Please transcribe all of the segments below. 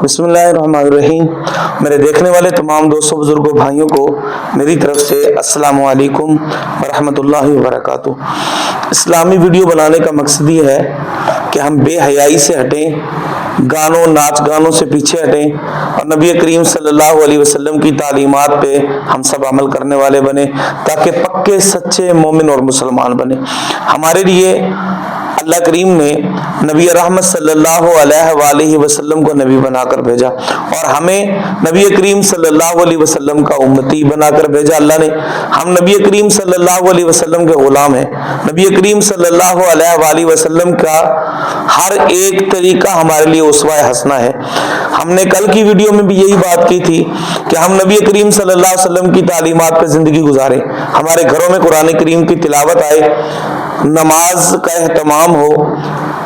بسم اللہ الرحمن الرحیم۔ میرے دیکھنے والے تمام دوستوں بزرگوں بھائیوں کو میری طرف سے السلام علیکم ورحمۃ اللہ وبرکاتہ۔ اسلامی ویڈیو بنانے کا مقصد یہ ہے کہ ہم بے حیائی سے ہٹیں، گانوں ناچ گانوں سے پیچھے ہٹیں اور نبی کریم صلی اللہ علیہ وسلم کی تعلیمات پہ ہم سب عمل کرنے والے بنیں تاکہ پکے سچے مومن اور مسلمان بنیں۔ ہمارے لیے اللہ کریم نے نبی رحمت صلی اللہ علیہ وآلہ وسلم کو نبی بنا کر بھیجا اور ہمیں نبی کریم صلی اللہ علیہ وسلم کا امتی بنا کر بھیجا اللہ نے۔ ہم نبی کریم صلی اللہ علیہ وسلم کے غلام ہیں۔ نبی کریم صلی اللہ علیہ وآلہ وسلم کا ہر ایک طریقہ ہمارے لیے اسوہ حسنہ ہے۔ ہم نے کل کی ویڈیو میں بھی یہی بات کی تھی کہ ہم نبی کریم صلی اللہ علیہ وسلم کی تعلیمات پہ زندگی گزاریں، ہمارے گھروں میں قرآن کریم کی تلاوت آئے، نماز کا اہتمام ہو،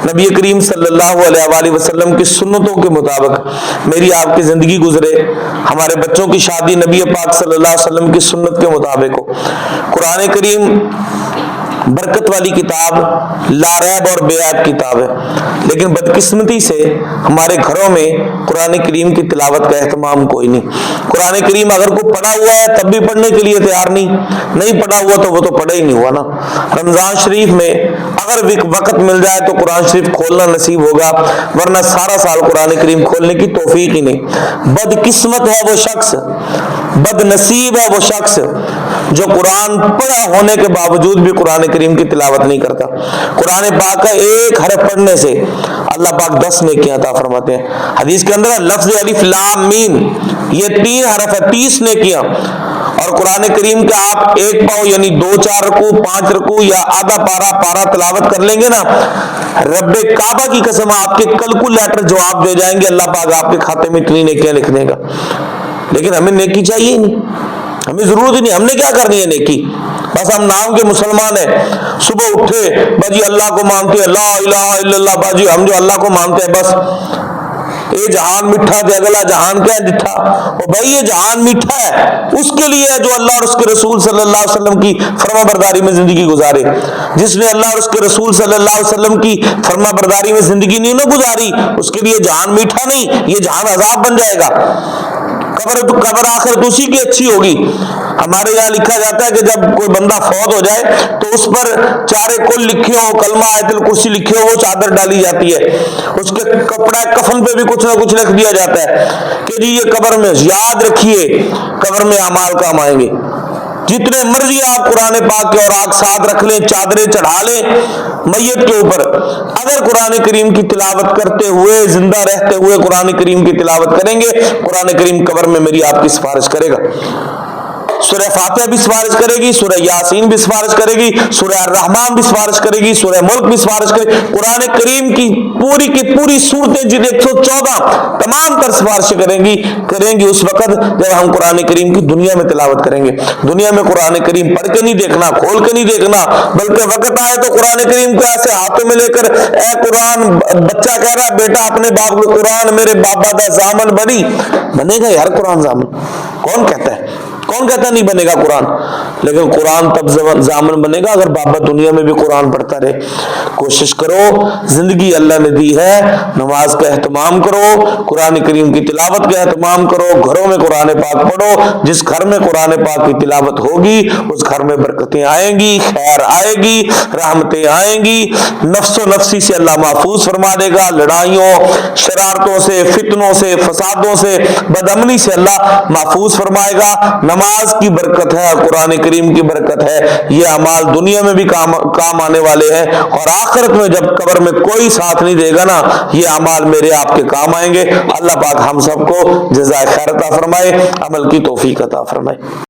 نبی کریم صلی اللہ علیہ وآلہ وسلم کی سنتوں کے مطابق میری آپ کی زندگی گزرے، ہمارے بچوں کی شادی نبی پاک صلی اللہ علیہ وسلم کی سنت کے مطابق ہو۔ قرآن کریم برکت والی کتاب، لا ریب اور بے عیب کتاب ہے، لیکن بدقسمتی سے ہمارے گھروں میں قرآن کریم کی تلاوت کا اہتمام کوئی نہیں۔ قرآن کریم اگر کوئی پڑھا ہوا ہے تب بھی پڑھنے کے لیے تیار نہیں پڑھا ہوا تو وہ تو پڑھا ہی نہیں ہوا نا۔ رمضان شریف میں اگر وقت مل جائے تو قرآن شریف کھولنا نصیب ہوگا، ورنہ سارا سال قرآن کریم کھولنے کی توفیق ہی نہیں۔ بدقسمت ہے وہ شخص، بد نصیب ہے وہ شخص جو قرآن پڑھا ہونے کے باوجود بھی قرآن کریم کی تلاوت نہیں کرتا۔ قرآن پاک کا ایک حرف پڑھنے سے اللہ پاک 10 نیکیاں عطا فرماتے ہیں۔ حدیث کے اندر لفظ الف لام میم یہ 3 حرف ہے، 30 نیکیاں۔ اور قرآن کریم کا آپ ایک پاؤ یعنی 2-4 رکوع 5 رکوع یا آدھا پارا تلاوت کر لیں گے نا، رب کعبہ کی قسم آپ کے کیلکولیٹر جواب دے جائیں گے، اللہ پاک آپ کے کھاتے میں اتنی نیکیاں لکھ دے گا۔ لیکن ہمیں نیکی چاہیے ہی نہیں، ہمیں ضرورت ہی نہیں، ہم نے کیا کرنی ہے نیکی؟ بس ہم نام کے مسلمان ہیں، صبح اٹھے باجی اللہ کو مانتے ہیں، لا الہ الا اللہ، باجی ہم جو اللہ کو مانتے ہیں بس یہ جہان میٹھا تے اگلا جہان کیا ہے ڈٹھا۔ اور بھائی یہ جہان میٹھا ہے اس کے لیے ہے جو اللہ اور اس کے رسول صلی اللہ علیہ وسلم کی فرما برداری میں زندگی گزارے۔ جس نے اللہ اور اس کے رسول صلی اللہ علیہ وسلم کی فرما برداری میں زندگی نہیں نہ گزاری اس کے لیے جہان میٹھا نہیں، یہ جہان عذاب بن جائے گا۔ قبر آخرت اسی کی اچھی ہوگی۔ ہمارے یہاں لکھا جاتا ہے کہ جب کوئی بندہ فوت ہو جائے تو اس پر چارے کل لکھے ہو، کلمہ آیت الکرسی لکھے ہو، وہ چادر ڈالی جاتی ہے، اس کے کپڑا کفن پہ بھی کچھ نہ کچھ لکھ دیا جاتا ہے کہ جی یہ قبر میں یاد رکھیے، قبر میں اعمال کام آئیں گے۔ جتنے مرضی آپ قرآن پاک کے اوراق ساتھ رکھ لیں، چادریں چڑھا لیں میت کے اوپر، اگر قرآن کریم کی تلاوت کرتے ہوئے زندہ رہتے ہوئے قرآن کریم کی تلاوت کریں گے، قرآن کریم قبر میں میری آپ کی سفارش کرے گا۔ سورہ فاتحہ بھی سفارش کرے گی، سورہ یاسین بھی سفارش کرے گی، سورہ الرحمن بھی سفارش کرے گی، سورہ ملک بھی سفارش کرے گی۔ قرآن کریم کی پوری صورتیں جن 114 تمام تر سفارشیں کریں گی اس وقت جب ہم قرآن کریم کی دنیا میں تلاوت کریں گے۔ دنیا میں قرآن کریم پڑھ کے نہیں دیکھنا، کھول کے نہیں دیکھنا، بلکہ وقت آئے تو قرآن کریم کو ایسے ہاتھوں میں لے کر، اے قرآن، بچہ کہہ رہا ہے بیٹا اپنے باپ کو قرآن میرے بابا دا زامن بنی، بنے گا یار قرآن زامن؟ کون کہتا ہے نہیں بنے گا قرآن؟ لیکن قرآن تب زامن بنے گا اگر بابا دنیا میں بھی قرآن پڑھتا رہے۔ کوشش کرو، زندگی اللہ نے دی ہے، نماز کا اہتمام کرو، قرآن کریم کی تلاوت کا اہتمام کرو، گھروں میں قرآن پاک پڑھو۔ جس گھر میں قرآن پاک کی تلاوت ہوگی اس گھر میں برکتیں آئیں گی، خیر آئے گی، رحمتیں آئیں گی، نفس و نفسی سے اللہ محفوظ فرما دے گا، لڑائیوں شرارتوں سے، فتنوں سے، فسادوں سے، بدامنی سے اللہ محفوظ فرمائے گا۔ نماز کی برکت ہے، قرآن کریم کی برکت ہے، یہ اعمال دنیا میں بھی کام آنے والے ہیں اور آخرت میں جب قبر میں کوئی ساتھ نہیں دے گا نا، یہ اعمال میرے آپ کے کام آئیں گے۔ اللہ پاک ہم سب کو جزائے خیر عطا فرمائے، عمل کی توفیق عطا فرمائے۔